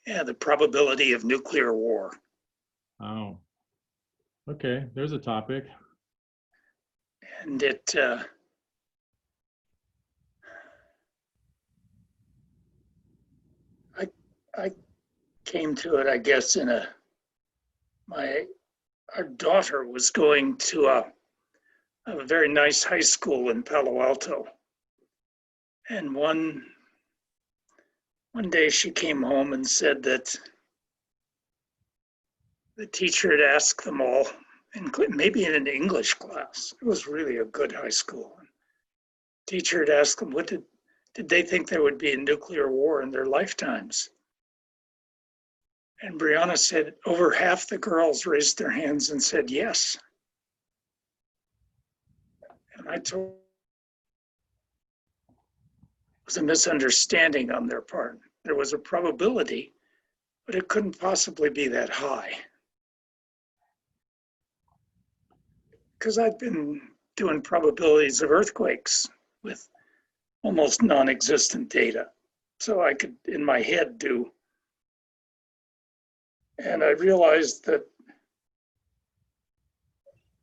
Yeah, the probability of nuclear war. Oh, okay. There's a topic. And it, I came to it, I guess, our daughter was going to a very nice high school in Palo Alto. And one day she came home and said that the teacher had asked them all, maybe in an English class. It was really a good high school. The teacher had asked them, what did they think there would be a nuclear war in their lifetimes? And Brianna said over half the girls raised their hands and said yes. And I told her it was a misunderstanding on their part. There was a probability, but it couldn't possibly be that high. Because I've been doing probabilities of earthquakes with almost non-existent data. So I could, in my head, do. And I realized that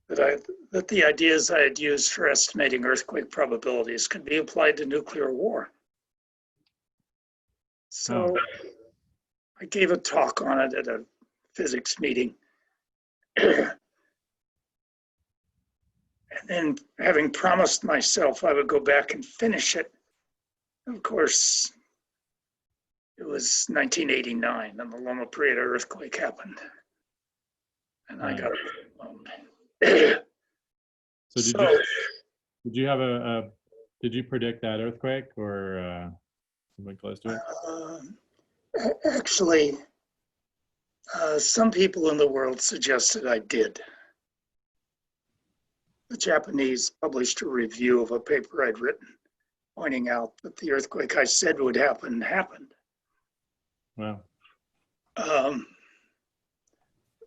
the ideas I had used for estimating earthquake probabilities could be applied to nuclear war. So I gave a talk on it at a physics meeting. And then, having promised myself I would go back and finish it, of course, it was 1989 and the Loma Prieta earthquake happened. And I got overwhelmed. So did you have did you predict that earthquake or something close to it? Actually, some people in the world suggested I did. The Japanese published a review of a paper I'd written, pointing out that the earthquake I said would happen happened. Wow.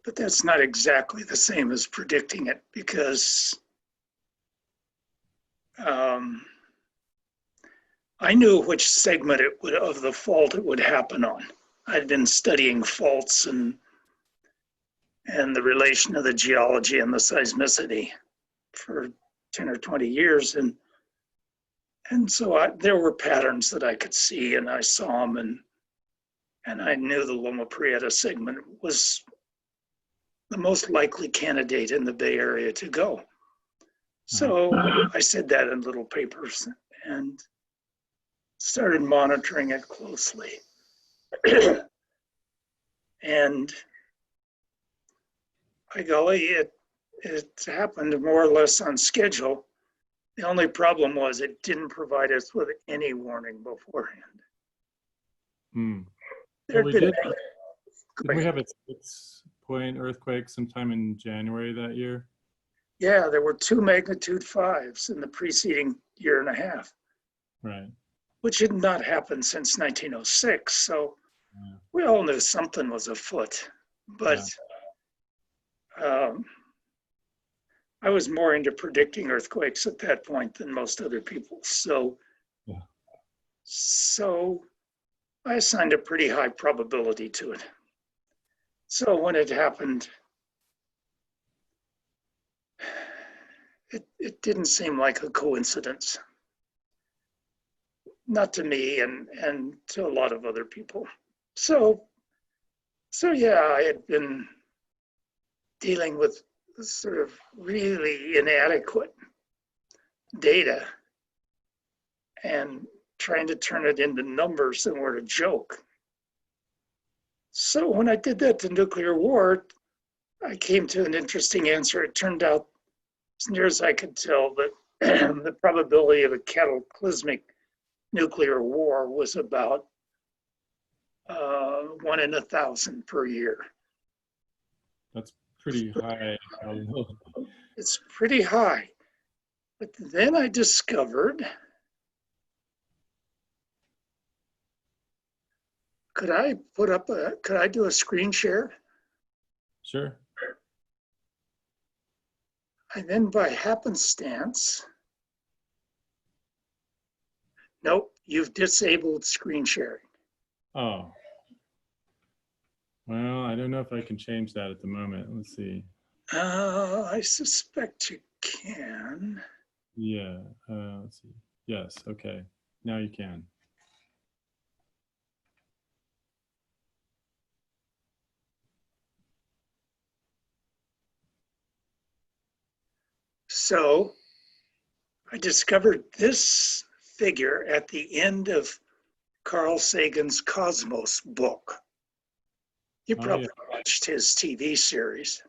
But that's not exactly the same as predicting it, because I knew which segment of the fault it would happen on. I'd been studying faults and the relation of the geology and the seismicity for 10 or 20 years. And so there were patterns that I could see, and I saw them, and I knew the Loma Prieta segment was the most likely candidate in the Bay Area to go. So I said that in little papers and started monitoring it closely. And by golly, it happened more or less on schedule. The only problem was it didn't provide us with any warning beforehand. Well, did we have a 6-point earthquake sometime in January that year? Yeah, there were 2 magnitude 5s in the preceding year and a half. Right. Which had not happened since 1906. So we all knew something was afoot. But I was more into predicting earthquakes at that point than most other people. So I assigned a pretty high probability to it. So when it happened, it didn't seem like a coincidence. Not to me and to a lot of other people. So yeah, I had been dealing with sort of really inadequate data and trying to turn it into numbers that weren't a joke. So when I did that to nuclear war, I came to an interesting answer. It turned out, as near as I could tell, that the probability of a cataclysmic nuclear war was about 1 in 1,000 per year. That's pretty high. It's pretty high. But then I discovered, could I do a screen share? Sure. And then by happenstance, nope, you've disabled screen sharing. Oh. I don't know if I can change that at the moment. Let's see. I suspect you can. Yeah, let's see. Yes, okay. Now you can. So I discovered this figure at the end of Carl Sagan's Cosmos book. You Oh, probably yeah, watched his TV series.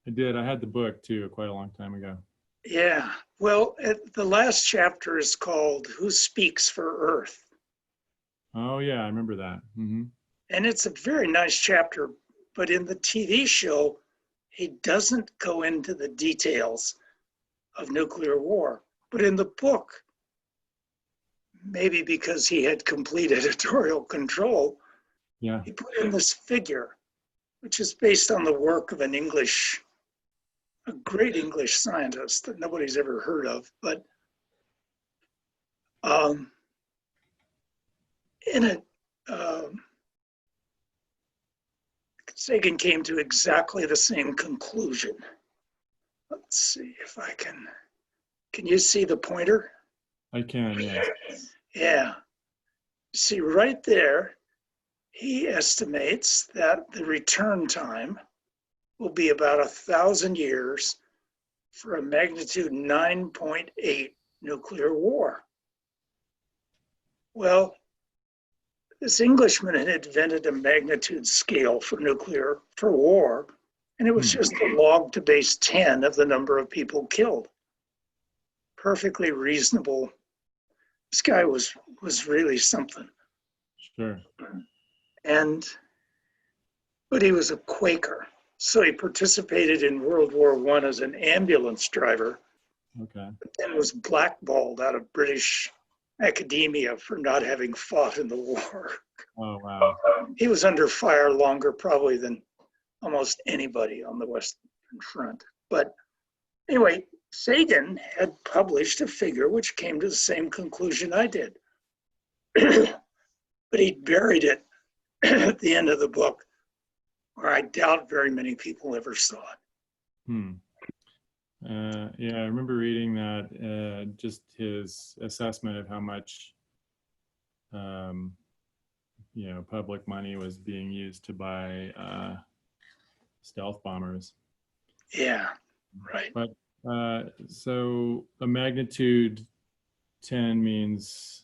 I did. I had the book too quite a long time ago. Yeah. Well, the last chapter is called Who Speaks for Earth? Oh, yeah, I remember that. Mm-hmm. And it's a very nice chapter, but in the TV show, he doesn't go into the details of nuclear war. But in the book, maybe because he had complete editorial control, Yeah. he put in this figure, which is based on the work of a great English scientist that nobody's ever heard of. But in it, Sagan came to exactly the same conclusion. Let's see if I can you see the pointer? I can, yes. Yeah. See right there, he estimates that the return time will be about 1,000 years for a magnitude 9.8 nuclear war. Well, this Englishman had invented a magnitude scale for war, and it was just a log to base 10 of the number of people killed. Perfectly reasonable. This guy was really something. Sure. But he was a Quaker. So he participated in World War I as an ambulance driver, Okay. but then was blackballed out of British academia for not having fought in the war. Oh, wow. He was under fire longer probably than almost anybody on the Western Front. But anyway, Sagan had published a figure which came to the same conclusion I did. But he buried it at the end of the book, where I doubt very many people ever saw it. Yeah, I remember reading that, just his assessment of how much, public money was being used to buy stealth bombers. Yeah, right. But so a magnitude 10 means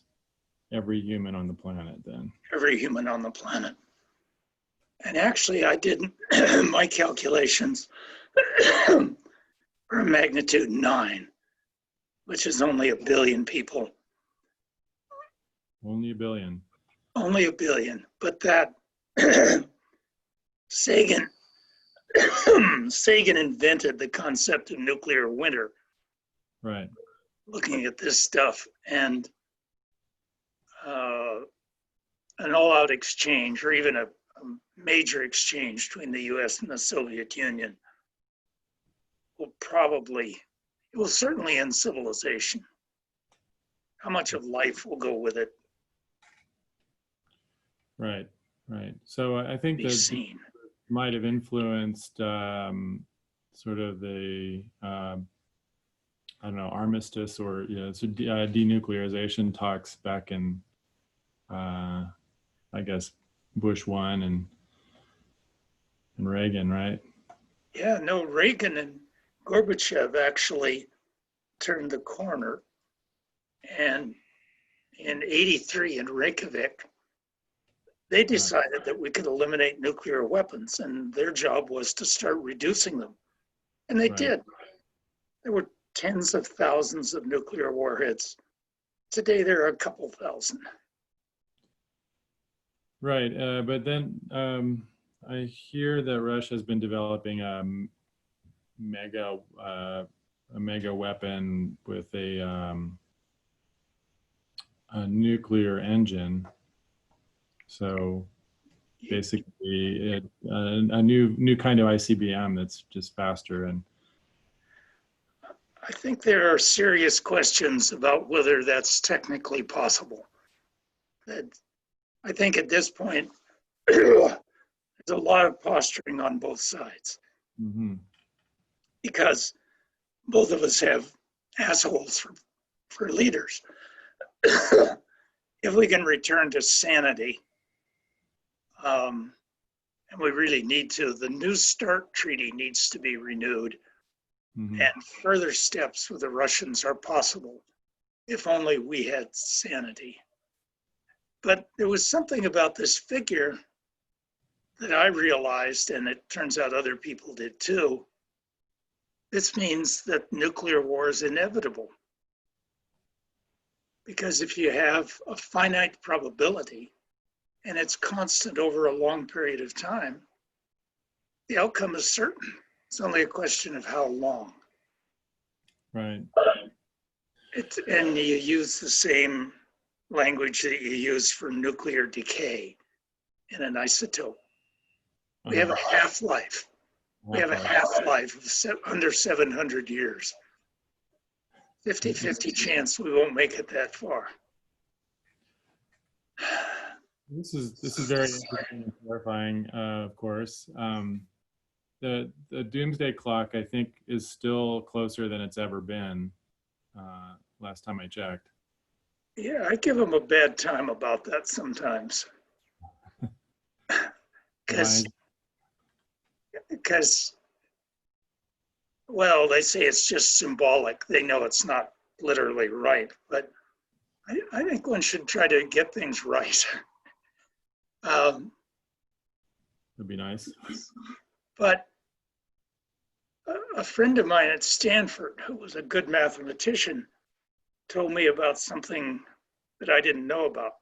every human on the planet then. Every human on the planet. And actually, I did my calculations for a magnitude 9, which is only 1 billion people. Only 1 billion. Only 1 billion. But that Sagan invented the concept of nuclear winter. Right. Looking at this stuff, and an all-out exchange, or even a major exchange between the US and the Soviet Union will certainly end civilization. How much of life will go with it? Right, right. So I think that might have influenced sort of the, armistice or denuclearization talks back in, I guess, Bush 1 and Reagan, right? Yeah, no, Reagan and Gorbachev actually turned the corner. And in '83 in Reykjavik, they decided that we could eliminate nuclear weapons, and their job was to start reducing them. And they did. There were tens of thousands of nuclear warheads. Today, there are a couple thousand. Right, but then I hear that Russia has been developing a mega weapon with a nuclear engine. So basically, a new kind of ICBM that's just faster. And I think there are serious questions about whether that's technically possible. That I think at this point, there's a lot of posturing on both sides Mm-hmm. because both of us have assholes for leaders. If we can return to sanity, and we really need to, the New START treaty needs to be renewed, Mm-hmm. and further steps with the Russians are possible if only we had sanity. But there was something about this figure that I realized, and it turns out other people did too. This means that nuclear war is inevitable. Because if you have a finite probability and it's constant over a long period of time, the outcome is certain. It's only a question of how long. Right. And you use the same language that you use for nuclear decay in an isotope. We have a half-life. We have a half-life of under 700 years. 50-50 chance we won't make it that far. This is very interesting and clarifying, of course. The doomsday clock, I think, is still closer than it's ever been. Last time I checked. Yeah, I give them a bad time about that sometimes. Because, well, they say it's just symbolic. They know it's not literally right, but I think one should try to get things right. That'd be nice. But a friend of mine at Stanford, who was a good mathematician, told me about something that I didn't know about.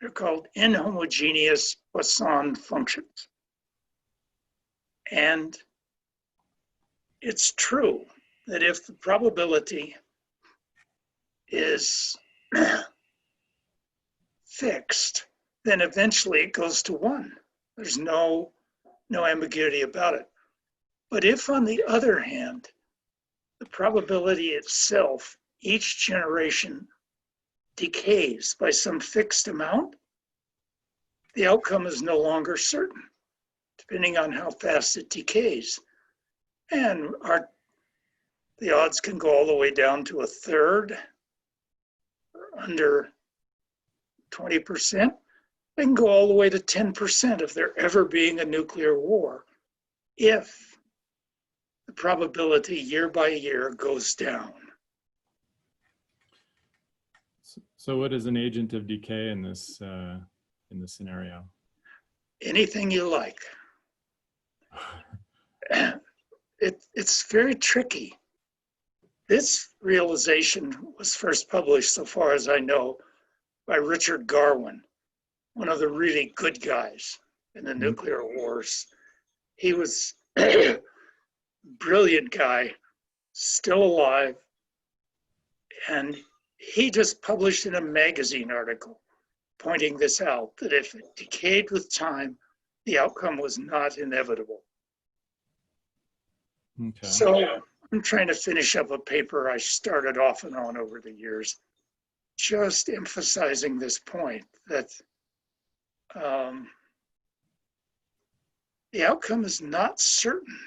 They're called inhomogeneous Poisson functions. And it's true that if the probability is fixed, then eventually it goes to 1. There's no ambiguity about it. But if, on the other hand, the probability itself, each generation, decays by some fixed amount, the outcome is no longer certain, depending on how fast it decays. And the odds can go all the way down to 1/3, or under 20%. They can go all the way to 10% of there ever being a nuclear war, if the probability year by year goes down. So what is an agent of decay in this scenario? Anything you like. It's very tricky. This realization was first published, so far as I know, by Richard Garwin, one of the really good guys in the nuclear wars. He was a brilliant guy, still alive, and he just published in a magazine article pointing this out, that if it decayed with time, the outcome was not inevitable. Okay. So I'm trying to finish up a paper I started off and on over the years, just emphasizing this point that the outcome is not certain,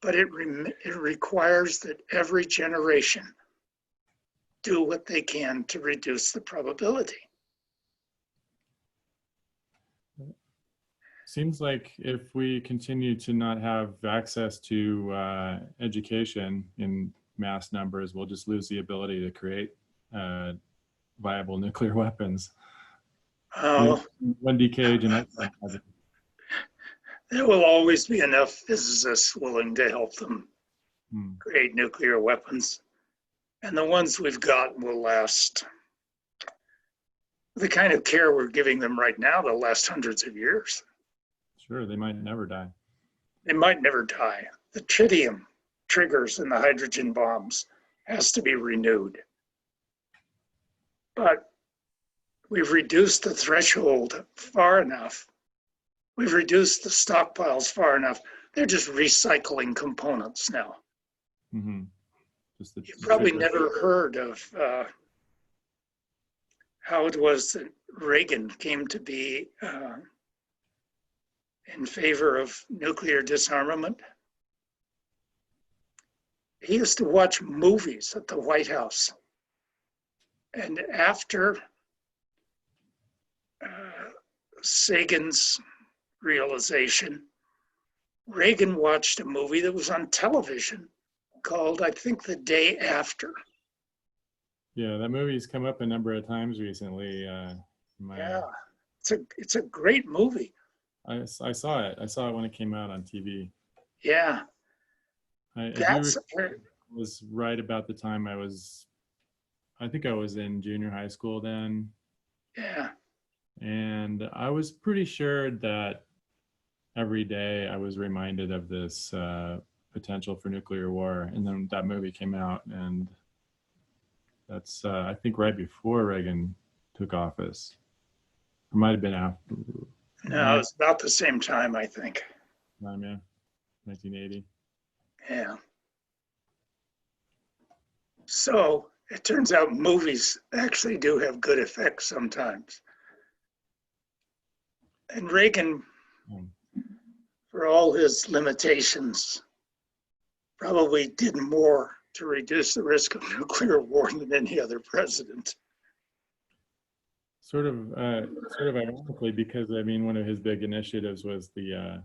but it requires that every generation do what they can to reduce the probability. Seems like if we continue to not have access to education in mass numbers, we'll just lose the ability to create viable nuclear weapons. One decade, and there will always be enough physicists willing to help them create nuclear weapons. And the ones we've got will last. The kind of care we're giving them right now, they'll last hundreds of years. Sure, they might never die. They might never die. The tritium triggers in the hydrogen bombs has to be renewed. But we've reduced the threshold far enough. We've reduced the stockpiles far enough. They're just recycling components now. Mm-hmm. You've probably never heard of how it was that Reagan came to be in favor of nuclear disarmament, he used to watch movies at the White House. And after Sagan's realization, Reagan watched a movie that was on television called, I think, The Day After. Yeah, that movie's come up a number of times recently. Yeah, it's a great movie. I saw it. I saw it when it came out on TV. Yeah, I that's was right about the time I think I was in junior high school then. yeah. And I was pretty sure that every day I was reminded of this potential for nuclear war. And then that movie came out, and that's, I think, right before Reagan took office. It might have been after. No, it's about the same time, I think. Yeah, 1980. Yeah. So it turns out movies actually do have good effects sometimes. And Reagan, for all his limitations, probably did more to reduce the risk of nuclear war than any other president. Sort of ironically, because I mean, one of his big initiatives was the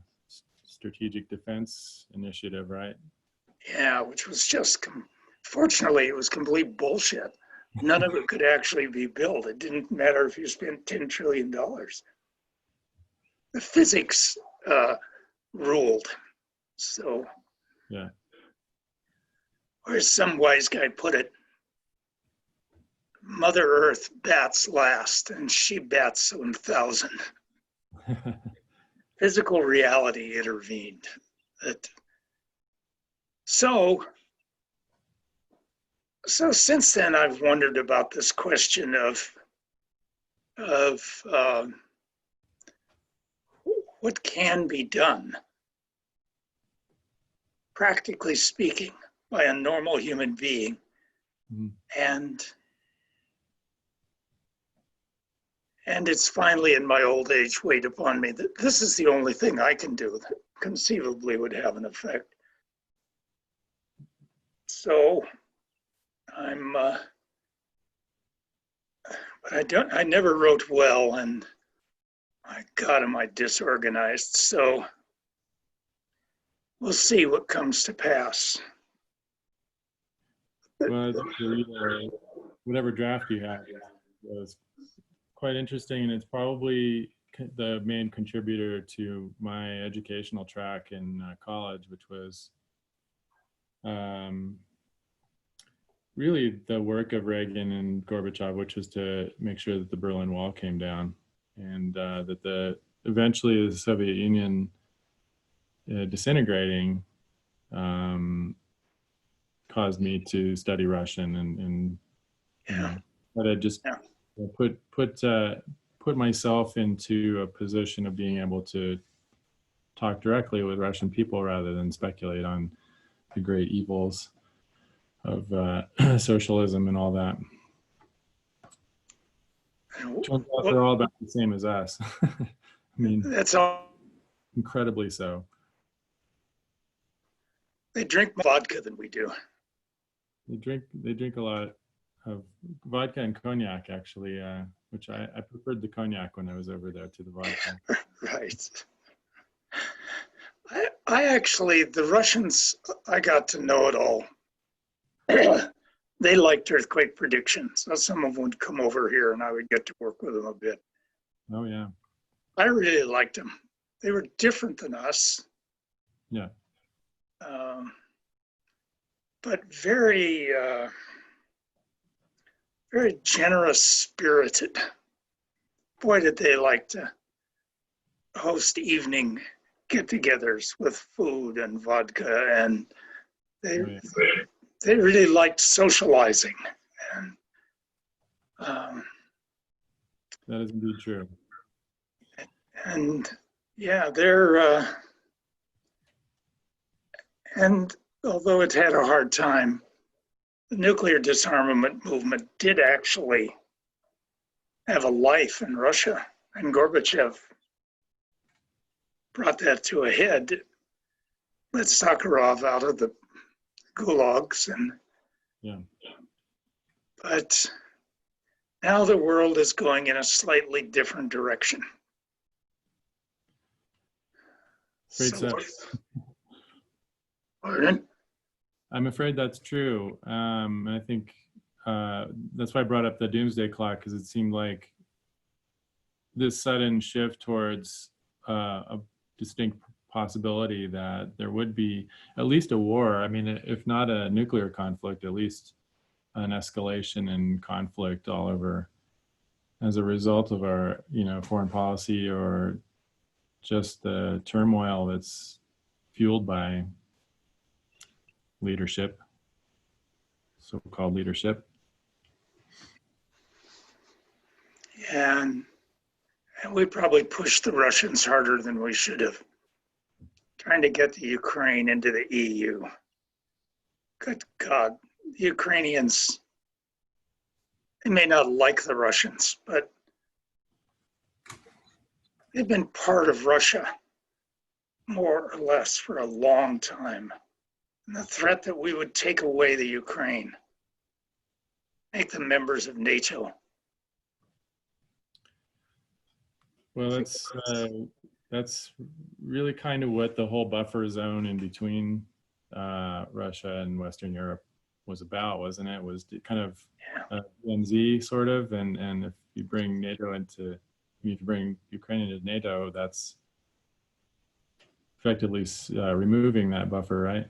Strategic Defense Initiative, right? Yeah, which was just, fortunately, it was complete bullshit. None of it could actually be built. It didn't matter if you spent $10 trillion. The physics ruled. So, yeah. Or as some wise guy put it, Mother Earth bats last, and she bats 1,000. Physical reality intervened. So since then, I've wondered about this question of what can be done, practically speaking, by a normal human being, and it's finally in my old age weighed upon me that this is the only thing I can do that conceivably would have an effect. So but I never wrote well, and my God, am I disorganized. So we'll see what comes to pass. Well, whatever draft you had was quite interesting, and it's probably the main contributor to my educational track in college, which was really the work of Reagan and Gorbachev, which was to make sure that the Berlin Wall came down, and that eventually the Soviet Union disintegrating caused me to study Russian and you know, but I just put myself into a position of being able to talk directly with Russian people rather than speculate on the great evils of socialism and all that. Turns out they're all about the same as us. I mean, that's all. Incredibly so. They drink more vodka than we do. They drink a lot of vodka and cognac, actually, which I preferred the cognac when I was over there to the vodka. Right. I actually, the Russians, I got to know it all. They liked earthquake predictions. So some of them would come over here and I would get to work with them a bit. Oh, yeah. I really liked them. They were different than us. Yeah. But very, very generous spirited. Boy, did they like to host evening get-togethers with food and vodka, and they really liked socializing. And that is indeed true. And yeah, they're and although it had a hard time, the nuclear disarmament movement did actually have a life in Russia. And Gorbachev brought that to a head. Let Sakharov out of the gulags. Yeah. But now the world is going in a slightly different direction. Afraid so. Pardon? I'm afraid that's true. I think that's why I brought up the doomsday clock, because it seemed like this sudden shift towards a distinct possibility that there would be at least a war. I mean, if not a nuclear conflict, at least an escalation in conflict all over as a result of our, foreign policy, or just the turmoil that's fueled by leadership, so-called leadership. Yeah, and we probably pushed the Russians harder than we should have, trying to get the Ukraine into the EU. Good God, the Ukrainians, they may not like the Russians, but they've been part of Russia, more or less, for a long time. And the threat that we would take away the Ukraine, make them members of NATO. Well, that's really kind of what the whole buffer zone in between Russia and Western Europe was about, wasn't it? It was kind of DMZ sort of, and if you bring NATO into, if you bring Ukraine into NATO, that's effectively removing that buffer, right?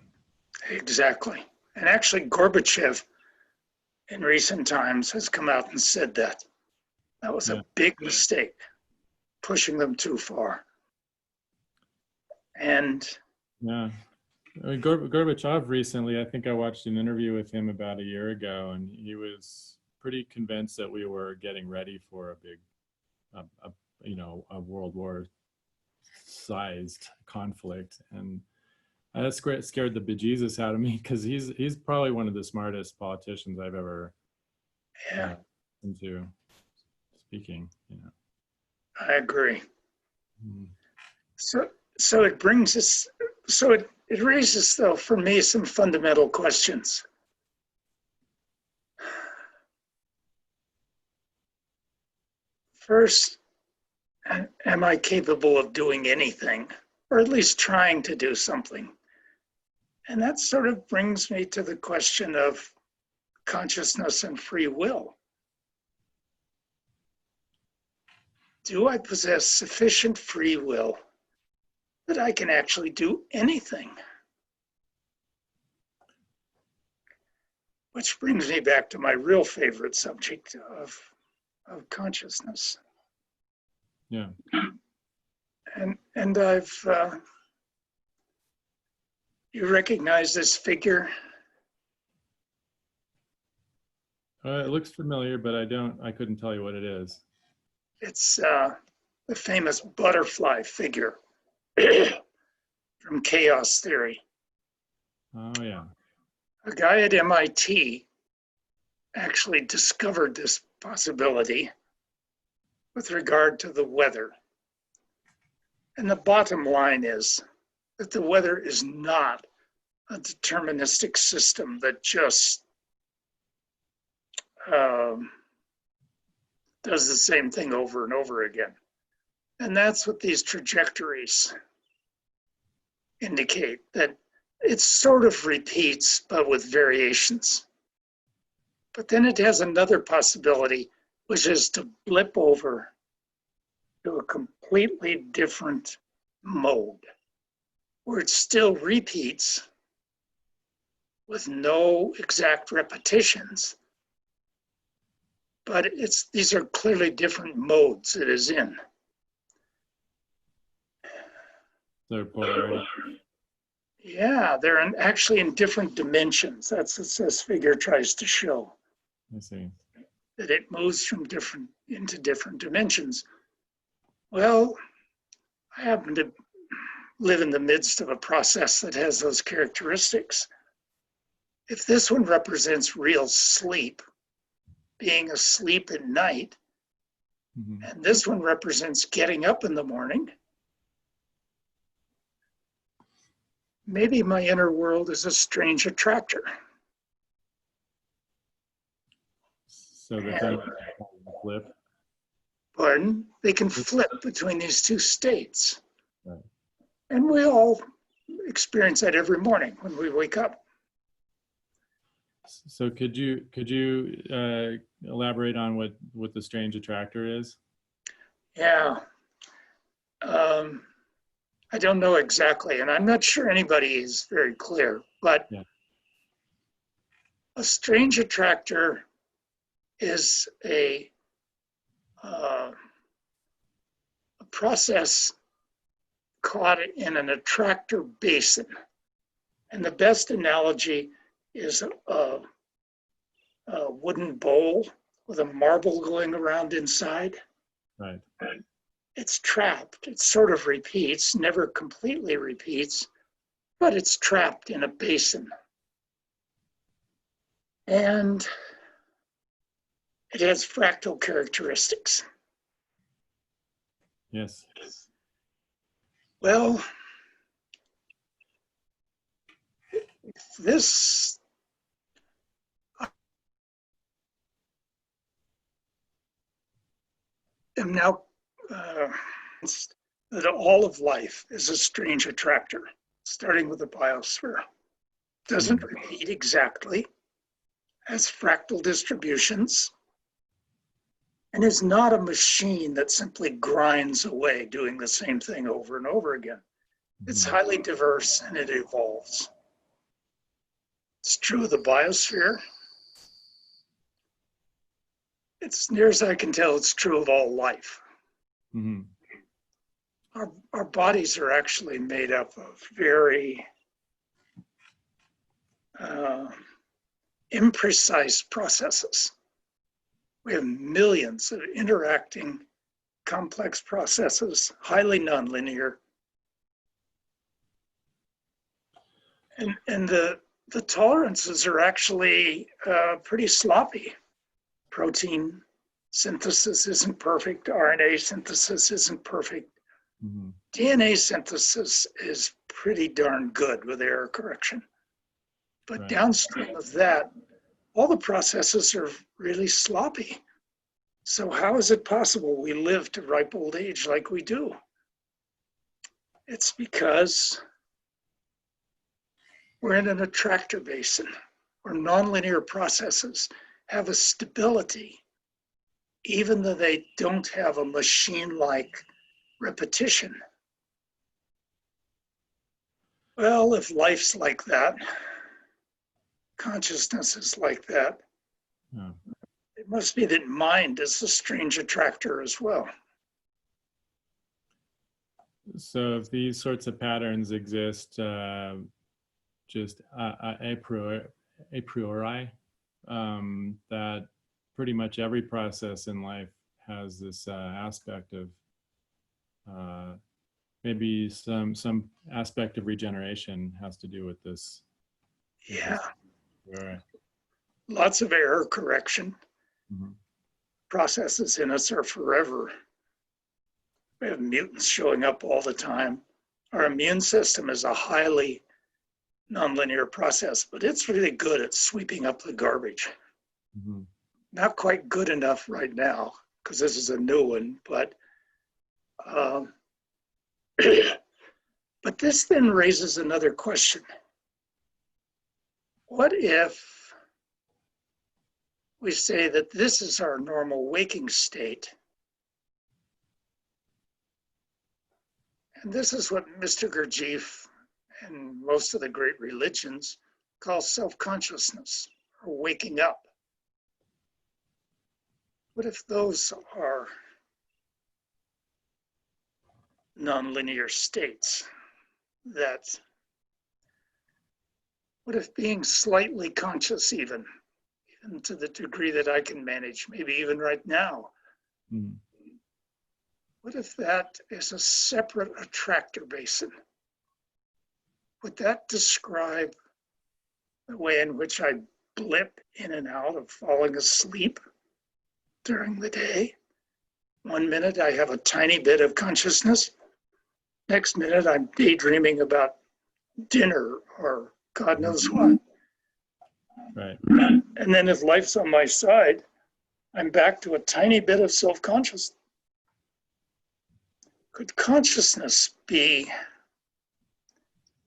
Exactly. And actually, Gorbachev in recent times has come out and said that. That was a big mistake, pushing them too far. And yeah, I mean, Gorbachev recently, I think I watched an interview with him about a year ago, and he was pretty convinced that we were getting ready for a big, a World War sized conflict. And that scared the bejesus out of me, because he's probably one of the smartest politicians I've ever listened to speaking. I agree. So it brings us. So it raises, though, for me, some fundamental questions. First, am I capable of doing anything, or at least trying to do something? And that sort of brings me to the question of consciousness and free will. Do I possess sufficient free will that I can actually do anything? Which brings me back to my real favorite subject of consciousness. Yeah. And I've, you recognize this figure? It looks familiar, but I couldn't tell you what it is. It's the famous butterfly figure from chaos theory. Oh, yeah. A guy at MIT actually discovered this possibility with regard to the weather. And the bottom line is that the weather is not a deterministic system that just does the same thing over and over again. And that's what these trajectories indicate, that it sort of repeats, but with variations. But then it has another possibility, which is to blip over to a completely different mode, where it still repeats with no exact repetitions, but these are clearly different modes it is in. They're polarity. Yeah, they're actually in different dimensions. That's what this figure tries to show. I see. That it moves from into different dimensions. Well, I happen to live in the midst of a process that has those characteristics. If this one represents real sleep, being asleep at night, And this one represents getting up in the morning. Maybe my inner world is a strange attractor. So the thing flip. Pardon? They can flip between these two states. Right. And we all experience that every morning when we wake up. So could you elaborate on what the strange attractor is? Yeah. I don't know exactly, and I'm not sure anybody is very clear, but a strange attractor is a process caught in an attractor basin. And the best analogy is a wooden bowl with a marble going around inside. Right. It's trapped. It sort of repeats, never completely repeats, but it's trapped in a basin. And it has fractal characteristics. Yes. Well, this am now that all of life is a strange attractor, starting with the biosphere. Doesn't repeat exactly, has fractal distributions, and is not a machine that simply grinds away doing the same thing over and over again. It's highly diverse and it evolves. It's true of the biosphere. It's near as I can tell, it's true of all life. Mm-hmm. Our bodies are actually made up of very imprecise processes. We have millions of interacting complex processes, highly nonlinear. And the tolerances are actually pretty sloppy. Protein synthesis isn't perfect. RNA synthesis isn't perfect. Mm-hmm. DNA synthesis is pretty darn good with error correction. But Right. Downstream of that, all the processes are really sloppy. So how is it possible we live to ripe old age like we do? It's because we're in an attractor basin where nonlinear processes have a stability, even though they don't have a machine-like repetition. Well, if life's like that, consciousness is like that, it must be that mind is a strange attractor as well. So if these sorts of patterns exist just a priori, that pretty much every process in life has this aspect of maybe some aspect of regeneration has to do with this. Yeah. Right. Lots of error correction. Mm-hmm. Processes in us are forever. We have mutants showing up all the time. Our immune system is a highly nonlinear process, but it's really good at sweeping up the garbage. Mm-hmm. Not quite good enough right now, because this is a new one, but but this then raises another question. What if we say that this is our normal waking state? And this is what Mr. Gurdjieff and most of the great religions call self-consciousness, or waking up. What if those are nonlinear states? What if being slightly conscious even to the degree that I can manage, maybe even right now, what if that is a separate attractor basin? Would that describe the way in which I blip in and out of falling asleep during the day? One minute I have a tiny bit of consciousness. Next minute I'm daydreaming about dinner or God knows what. Right. And then if life's on my side, I'm back to a tiny bit of self-consciousness. Could consciousness be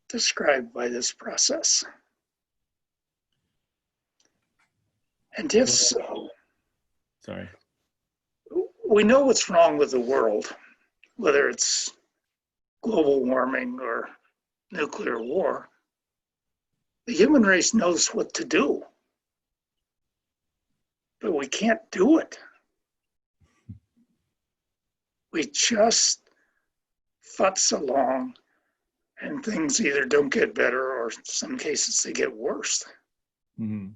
described by this process? And if so, Sorry. we know what's wrong with the world, whether it's global warming or nuclear war. The human race knows what to do, but we can't do it. We just futz along, and things either don't get better or in some cases they get worse. Mm-hmm.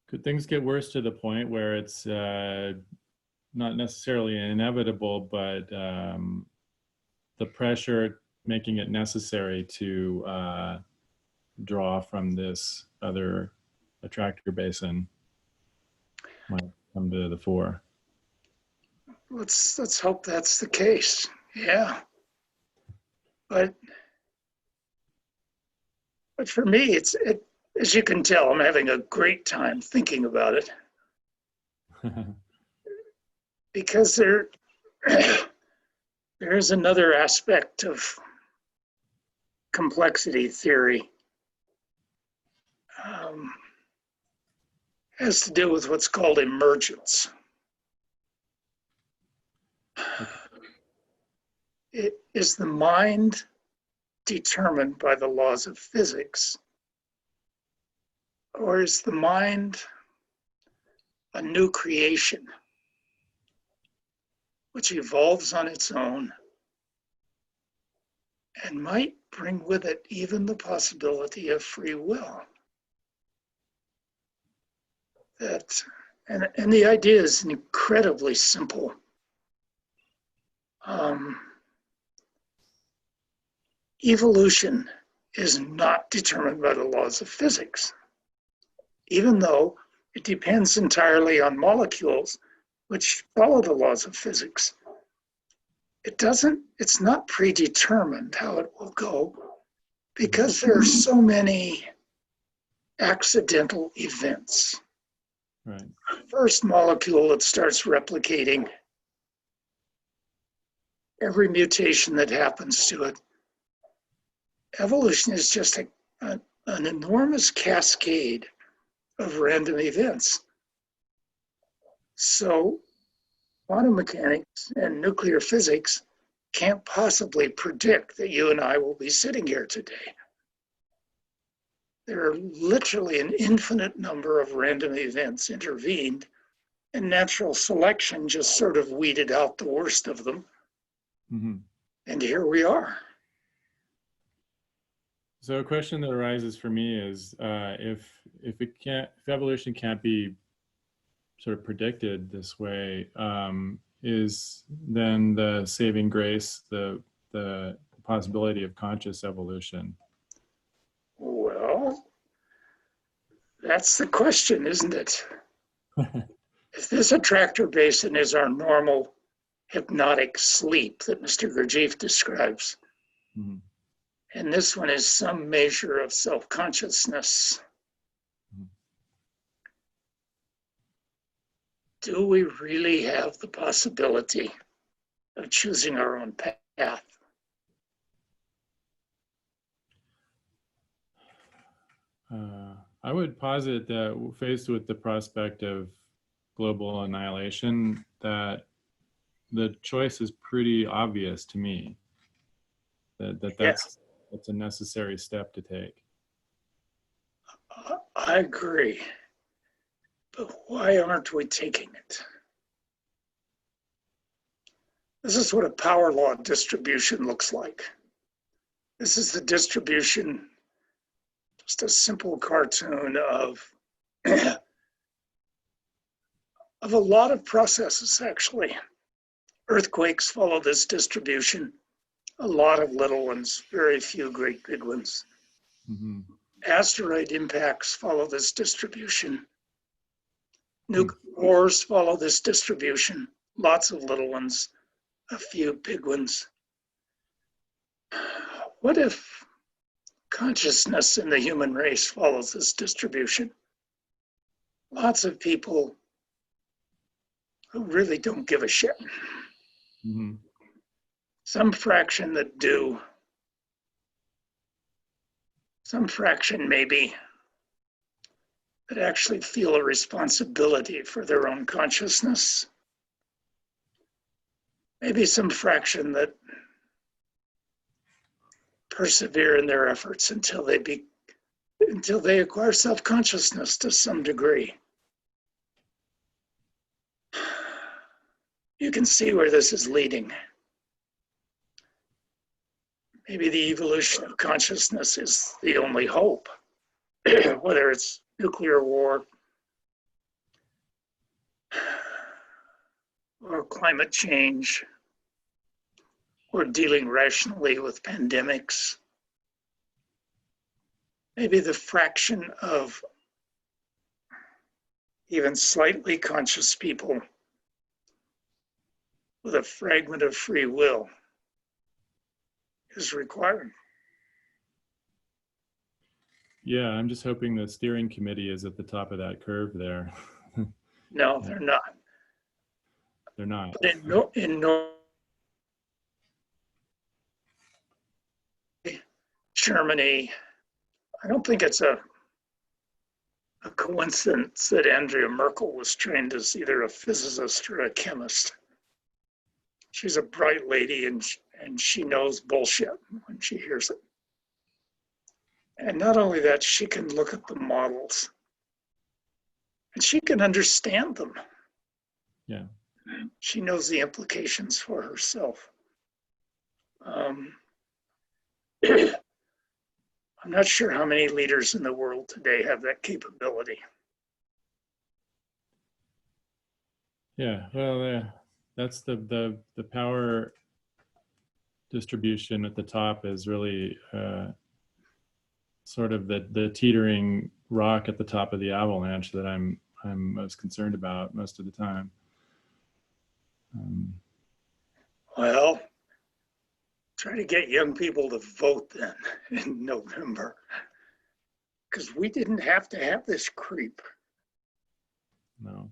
Could things get worse to the point where it's not necessarily inevitable, but the pressure making it necessary to draw from this other attractor basin might come to the fore? Let's hope that's the case. Yeah. But for me, as you can tell, I'm having a great time thinking about it. Because there is another aspect of complexity theory. Has to do with what's called emergence. Is the mind determined by the laws of physics? Or is the mind a new creation which evolves on its own and might bring with it even the possibility of free will? And the idea is incredibly simple. Evolution is not determined by the laws of physics, even though it depends entirely on molecules which follow the laws of physics. It's not predetermined how it will go because there are so many accidental events. Right. First molecule that starts replicating, every mutation that happens to it. Evolution is just an enormous cascade of random events. So quantum mechanics and nuclear physics can't possibly predict that you and I will be sitting here today. There are literally an infinite number of random events intervened, and natural selection just sort of weeded out the worst of them. Mm-hmm. And here we are. So a question that arises for me is if evolution can't be sort of predicted this way, is then the saving grace the possibility of conscious evolution? Well, that's the question, isn't it? If this attractor basin is our normal hypnotic sleep that Mr. Gurdjieff describes, mm-hmm. and this one is some measure of self-consciousness, mm-hmm. do we really have the possibility of choosing our own path? I would posit that faced with the prospect of global annihilation, that the choice is pretty obvious to me. That's a necessary step to take. I agree. But why aren't we taking it? This is what a power law distribution looks like. This is the distribution, just a simple cartoon of a lot of processes, actually. Earthquakes follow this distribution. A lot of little ones, very few great big ones. Mm-hmm. Asteroid impacts follow this distribution. Nuclear wars follow this distribution. Lots of little ones, a few big ones. What if consciousness in the human race follows this distribution? Lots of people who really don't give a shit. Mm-hmm. Some fraction that do. Some fraction maybe that actually feel a responsibility for their own consciousness. Maybe some fraction that persevere in their efforts until they acquire self-consciousness to some degree. You can see where this is leading. Maybe the evolution of consciousness is the only hope, whether it's nuclear war or climate change or dealing rationally with pandemics. Maybe the fraction of even slightly conscious people with a fragment of free will is required. Yeah, I'm just hoping the steering committee is at the top of that curve there. No, they're not. They're not. But in Germany, I don't think it's a coincidence that Andrea Merkel was trained as either a physicist or a chemist. She's a bright lady and she knows bullshit when she hears it. And not only that, she can look at the models and she can understand them. Yeah. She knows the implications for herself. I'm not sure how many leaders in the world today have that capability. Yeah, well, that's the power distribution at the top is really sort of the teetering rock at the top of the avalanche that I'm most concerned about most of the time. Well, try to get young people to vote then in November, because we didn't have to have this creep. No.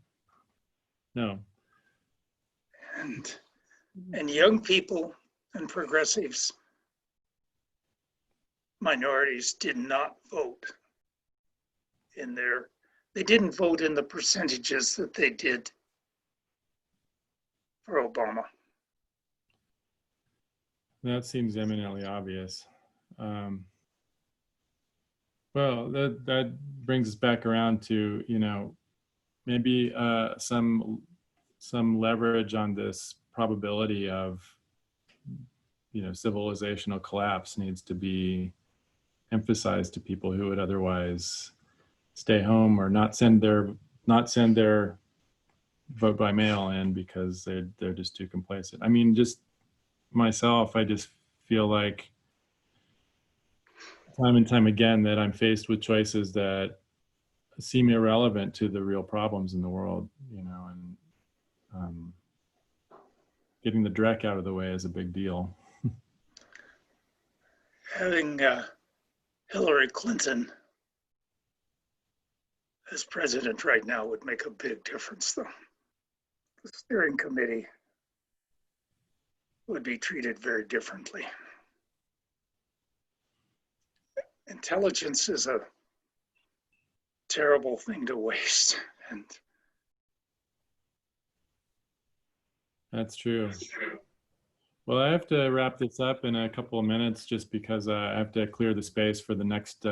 And young people and progressives, minorities did not vote they didn't vote in the percentages that they did for Obama. That seems eminently obvious. Well, that brings us back around to, maybe some leverage on this probability of, civilizational collapse needs to be emphasized to people who would otherwise stay home or not send their vote by mail in because they're just too complacent. I mean, just myself, I just feel like time and time again that I'm faced with choices that seem irrelevant to the real problems in the world, and getting the dreck out of the way is a big deal. Having Hillary Clinton as president right now would make a big difference, though. The steering committee would be treated very differently. Intelligence is a terrible thing to waste, and That's true. Well, I have to wrap this up in a couple of minutes just because I have to clear the space for the next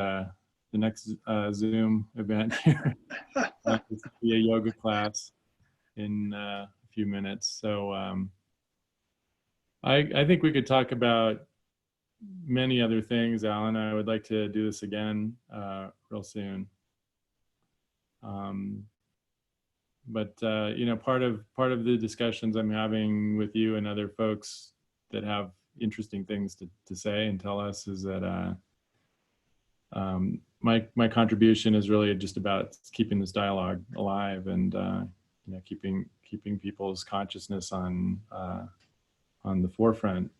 Zoom event here. It's be a yoga class in a few minutes. So I think we could talk about many other things, Alan. I would like to do this again real soon. But part of the discussions I'm having with you and other folks that have interesting things to say and tell us is that my contribution is really just about keeping this dialogue alive and keeping people's consciousness on the forefront.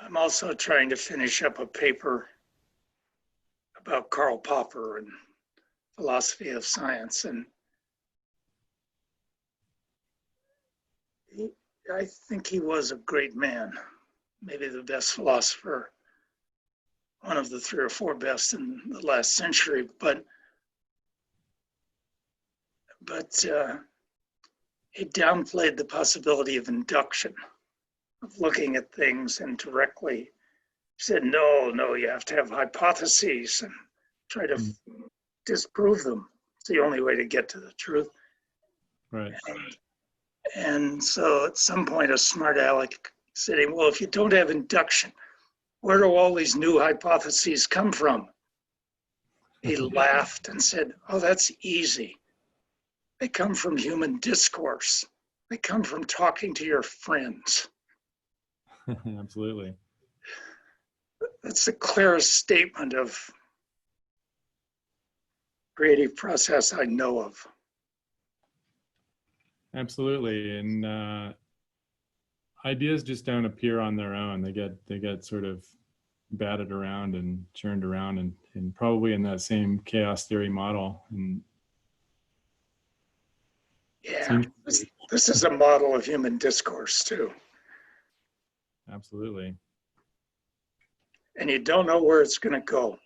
I'm also trying to finish up a paper about Karl Popper and philosophy of science, and I think he was a great man, maybe the best philosopher, one of the 3 or 4 best in the last century, but he downplayed the possibility of induction, of looking at things and directly. He said, no, you have to have hypotheses and try to disprove them. It's the only way to get to the truth. Right. And so at some point, a smart aleck said, well, if you don't have induction, where do all these new hypotheses come from? He laughed and said, oh, that's easy. They come from human discourse. They come from talking to your friends. Absolutely. That's the clearest statement of creative process I know of. Absolutely. And ideas just don't appear on their own. They get sort of batted around and churned around and probably in that same chaos theory model. And yeah, this is a model of human discourse too. Absolutely. And you don't know where it's going to go.